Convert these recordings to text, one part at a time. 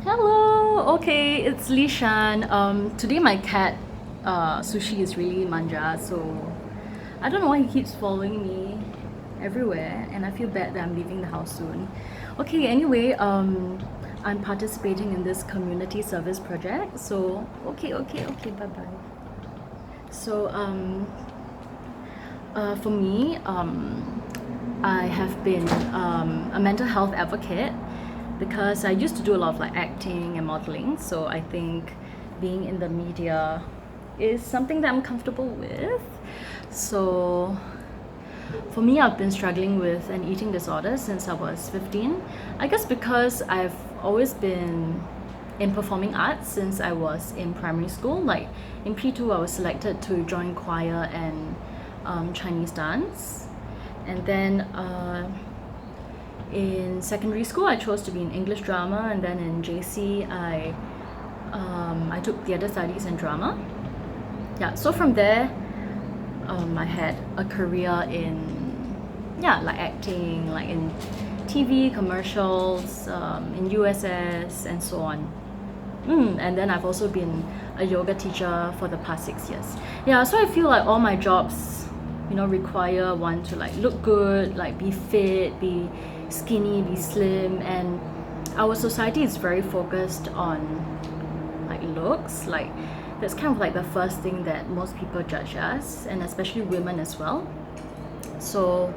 Hello. Okay, it's Lishan. Today my cat, Sushi, is really manja, so I don't know why he keeps following me everywhere, and I feel bad that I'm leaving the house soon. Okay. Anyway, I'm participating in this community service project. So okay. Bye bye. So for me, I have been a mental health advocate because I used to do a lot of like acting and modeling. So I think being in the media is something that I'm comfortable with. So for me, I've been struggling with an eating disorder since I was 15. I guess because I've always been in performing arts since I was in primary school. Like in P2, I was selected to join choir and Chinese dance. And then in secondary school, I chose to be in English drama, and then in JC, I took theatre studies and drama. Yeah, so from there, I had a career in like acting, like in TV commercials, in USS, and so on. And then I've also been a yoga teacher for the past 6 years. Yeah, so I feel like all my jobs, require one to like look good, like be fit, be skinny, be slim, and our society is very focused on like looks. Like that's kind of like the first thing that most people judge us, and especially women as well. So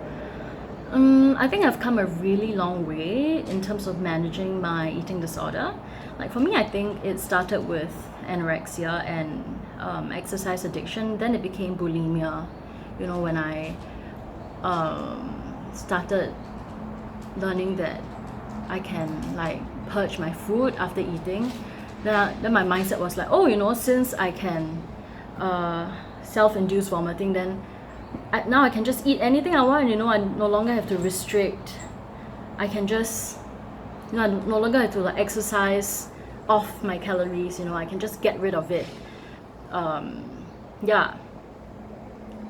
I think I've come a really long way in terms of managing my eating disorder. Like for me, I think it started with anorexia and exercise addiction. Then it became bulimia. When I started learning that I can like purge my food after eating, then my mindset was like, oh, since I can self-induce vomiting, then now I can just eat anything I want. I no longer have to restrict. I can just, I no longer have to like exercise off my calories. I can just get rid of it. Yeah.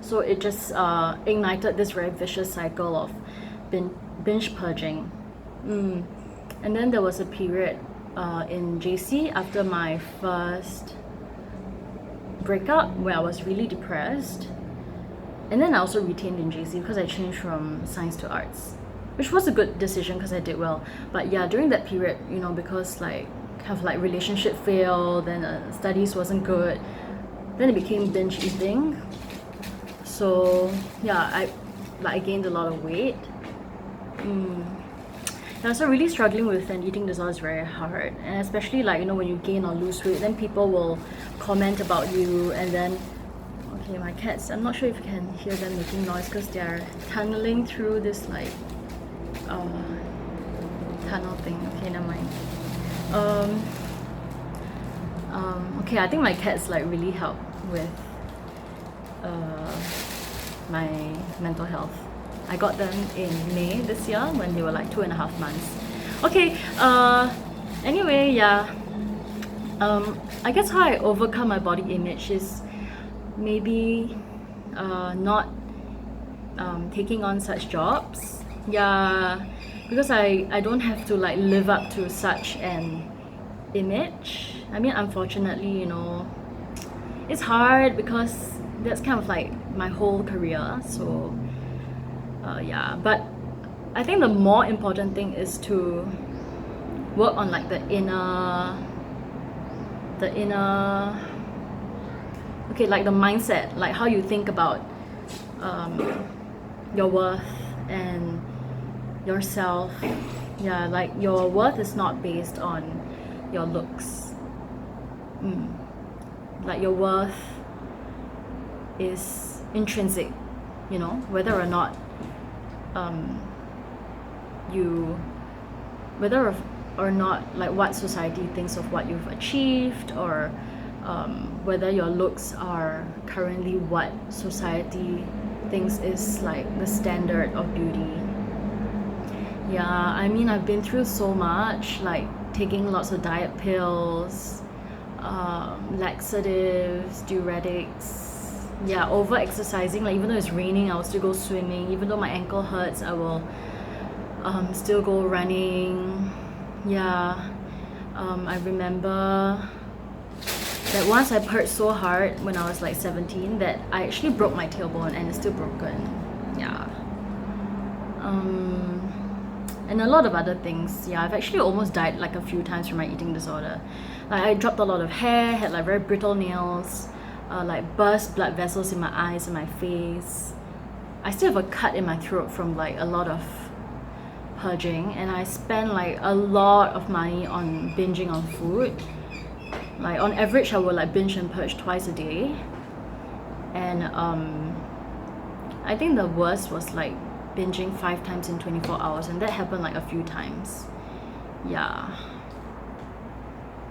So it just ignited this very vicious cycle of binge purging. And then there was a period in JC after my first breakup where I was really depressed. And then I also retained in JC because I changed from science to arts, which was a good decision because I did well. But yeah, during that period, because like kind of like relationship failed, then studies wasn't good, then it became binge eating. So yeah, I gained a lot of weight. Yeah, so really struggling with an eating disorder is very hard, and especially like when you gain or lose weight, then people will comment about you, and then okay, my cats, I'm not sure if you can hear them making noise because they're tunneling through this like tunnel thing. Okay, never mind. Okay, I think my cats like really help with my mental health. I got them in May this year when they were like 2.5 months. Okay, anyway, yeah. I guess how I overcome my body image is maybe not taking on such jobs. Yeah, because I don't have to like live up to such an image. I mean, unfortunately, it's hard because that's kind of like my whole career. So yeah, but I think the more important thing is to work on like the inner okay, like the mindset, like how you think about your worth and yourself. Yeah, like your worth is not based on your looks. Like your worth is intrinsic, whether or not whether or not like what society thinks of what you've achieved, or whether your looks are currently what society thinks is like the standard of beauty. Yeah, I mean, I've been through so much, like taking lots of diet pills, laxatives, diuretics. Yeah, over exercising. Like even though it's raining, I'll still go swimming. Even though my ankle hurts, I will still go running. Yeah, I remember that once I purged so hard when I was like 17 that I actually broke my tailbone and it's still broken. Yeah. And a lot of other things. Yeah, I've actually almost died like a few times from my eating disorder. Like I dropped a lot of hair, had like very brittle nails, like burst blood vessels in my eyes and my face. I still have a cut in my throat from like a lot of purging, and I spend like a lot of money on binging on food. Like on average I would like binge and purge twice a day. And I think the worst was like binging 5 times in 24 hours, and that happened like a few times. Yeah.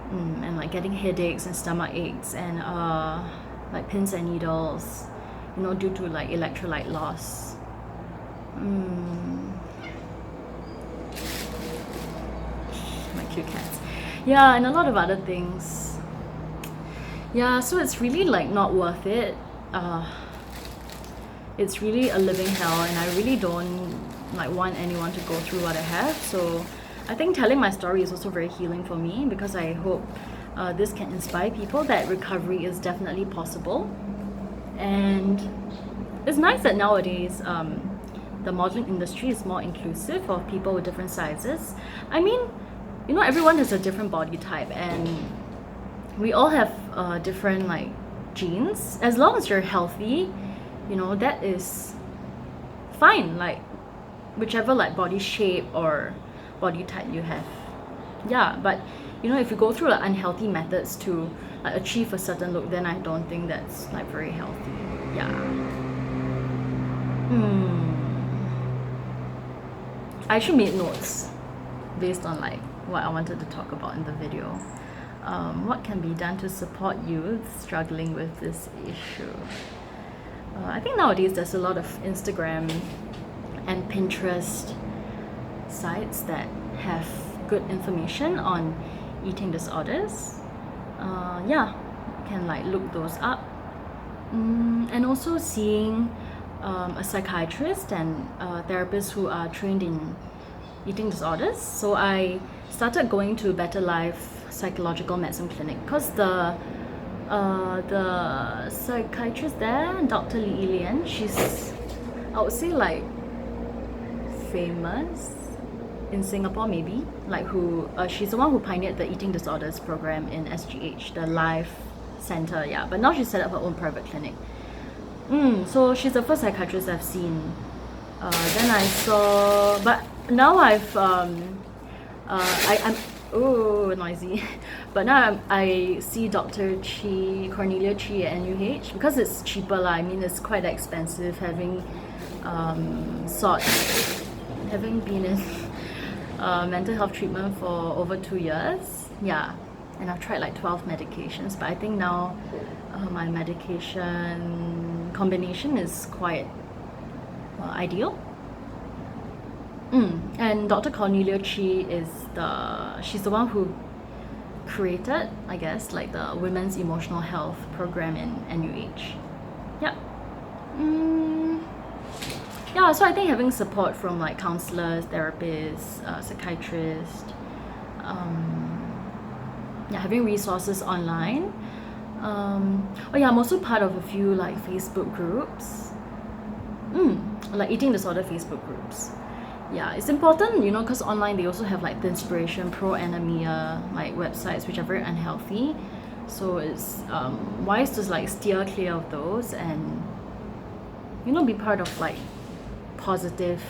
And like getting headaches and stomach aches and like pins and needles, you know, due to like electrolyte loss. My cute cats. Yeah, and a lot of other things. Yeah, so it's really like not worth it. It's really a living hell, and I really don't like want anyone to go through what I have. So I think telling my story is also very healing for me, because I hope this can inspire people that recovery is definitely possible. And it's nice that nowadays the modeling industry is more inclusive of people with different sizes. I mean, you know, everyone has a different body type, and we all have different like genes. As long as you're healthy, you know, that is fine, like whichever like body shape or body type you have. Yeah, but you know, if you go through like unhealthy methods to like achieve a certain look, then I don't think that's like very healthy. Yeah. I actually made notes based on like what I wanted to talk about in the video. What can be done to support youth struggling with this issue? I think nowadays there's a lot of Instagram and Pinterest sites that have good information on eating disorders. Yeah, you can like look those up. And also seeing a psychiatrist and therapists who are trained in eating disorders. So I started going to Better Life Psychological Medicine Clinic, because the psychiatrist there, Dr. Lee Lian, she's, I would say like famous in Singapore maybe, like who she's the one who pioneered the eating disorders program in SGH, the Life Center. Yeah, but now she set up her own private clinic. So she's the first psychiatrist I've seen. Then I saw, but now I'm oh noisy. But now I see Dr. Cornelia Chi at NUH, because it's cheaper lah. I mean, it's quite expensive having having been in mental health treatment for over 2 years. Yeah, and I've tried like 12 medications, but I think now my medication combination is quite ideal. And Dr. Cornelia Chi she's the one who created, I guess, like the Women's Emotional Health program in NUH. Yeah. Yeah, so I think having support from like counselors, therapists, psychiatrists, yeah, having resources online. Oh yeah, I'm also part of a few like Facebook groups, like eating disorder Facebook groups. Yeah, it's important, you know, because online they also have like the Inspiration, Pro Anemia, like websites which are very unhealthy. So it's wise to like steer clear of those, and you know, be part of like positive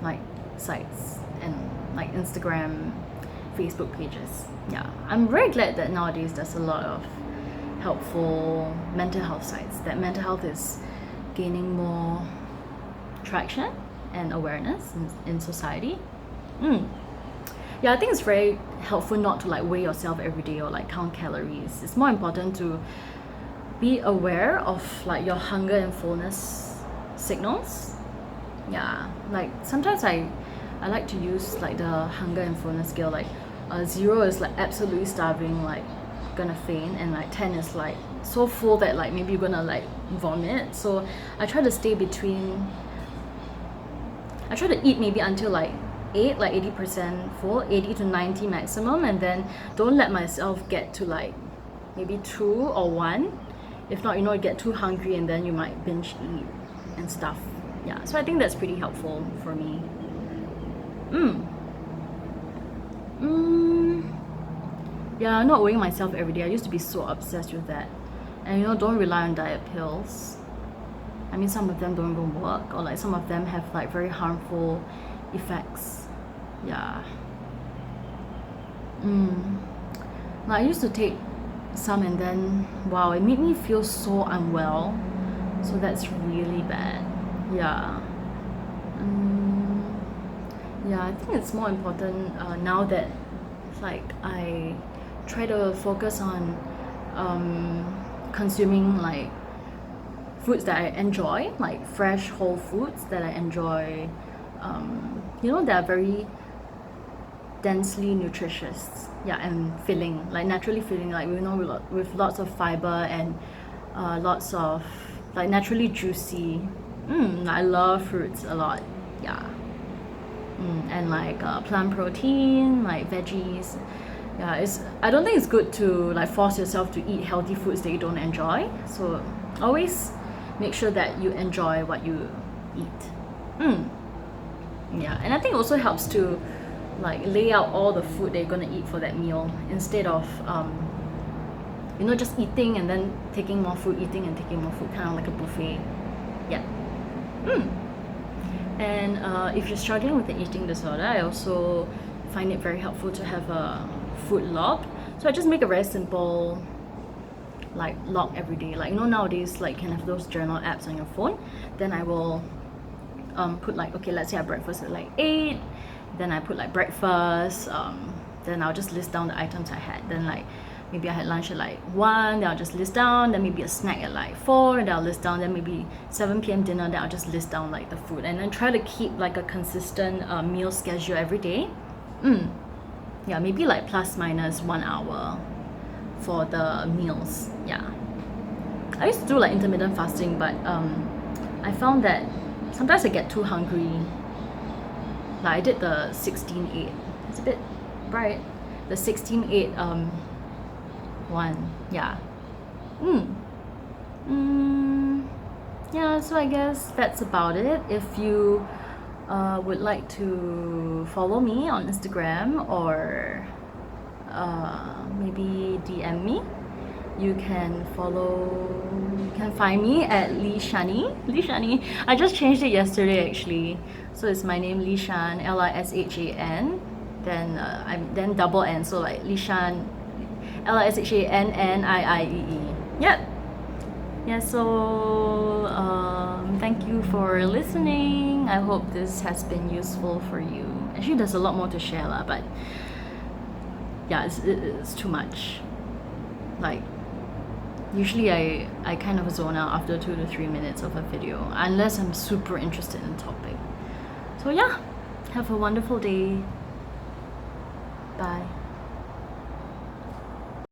like sites and like Instagram, Facebook pages. Yeah, I'm very glad that nowadays there's a lot of helpful mental health sites, that mental health is gaining more traction and awareness in society. Yeah, I think it's very helpful not to like weigh yourself every day or like count calories. It's more important to be aware of like your hunger and fullness signals. Yeah, like sometimes I like to use like the hunger and fullness scale. Like 0 is like absolutely starving, like gonna faint, and like 10 is like so full that like maybe you're gonna like vomit. So I try to stay between, I try to eat maybe until like 8, like 80% full, 80 to 90 maximum, and then don't let myself get to like maybe 2 or 1. If not, you get too hungry and then you might binge eat and stuff. Yeah, so I think that's pretty helpful for me. Yeah, not weighing myself every day. I used to be so obsessed with that. And don't rely on diet pills. I mean, some of them don't even work, or like some of them have like very harmful effects. Yeah. Like, I used to take some and then wow, it made me feel so unwell. So that's really bad. Yeah. Yeah, I think it's more important now that like I try to focus on consuming like foods that I enjoy, like fresh whole foods that I enjoy, that are very densely nutritious, yeah, and filling, like naturally filling, like with lots of fiber and lots of like naturally juicy. I love fruits a lot, yeah. And like plant protein, like veggies. Yeah, I don't think it's good to like force yourself to eat healthy foods that you don't enjoy. So always make sure that you enjoy what you eat. Yeah, and I think it also helps to like lay out all the food that you're gonna eat for that meal instead of just eating and then taking more food, eating and taking more food, kind of like a buffet. Yeah. And if you're struggling with an eating disorder, I also find it very helpful to have a food log. So I just make a very simple like log every day. Like nowadays, like you can have those journal apps on your phone. Then I will put like, okay, let's say I breakfast at like 8, then I put like breakfast, then I'll just list down the items I had. Then like maybe I had lunch at like 1, then I'll just list down, then maybe a snack at like 4, then I'll list down, then maybe 7 p.m. dinner, then I'll just list down like the food, and then try to keep like a consistent meal schedule every day. Yeah, maybe like plus minus 1 hour for the meals. Yeah, I used to do like intermittent fasting, but I found that sometimes I get too hungry. Like I did the 16-8. It's a bit bright. The 16-8 one. Yeah. Yeah, so I guess that's about it. If you would like to follow me on Instagram or maybe DM me, you can find me at Li Shani. I just changed it yesterday actually. So it's my name, Li Shan, Lishan. Then double N, so like Li Shan, Lishannii. Yep. Yeah, so thank you for listening. I hope this has been useful for you. Actually, there's a lot more to share lah, but yeah, it's too much. Like usually I kind of zone out after 2 to 3 minutes of a video unless I'm super interested in the topic. So yeah, have a wonderful day. Bye.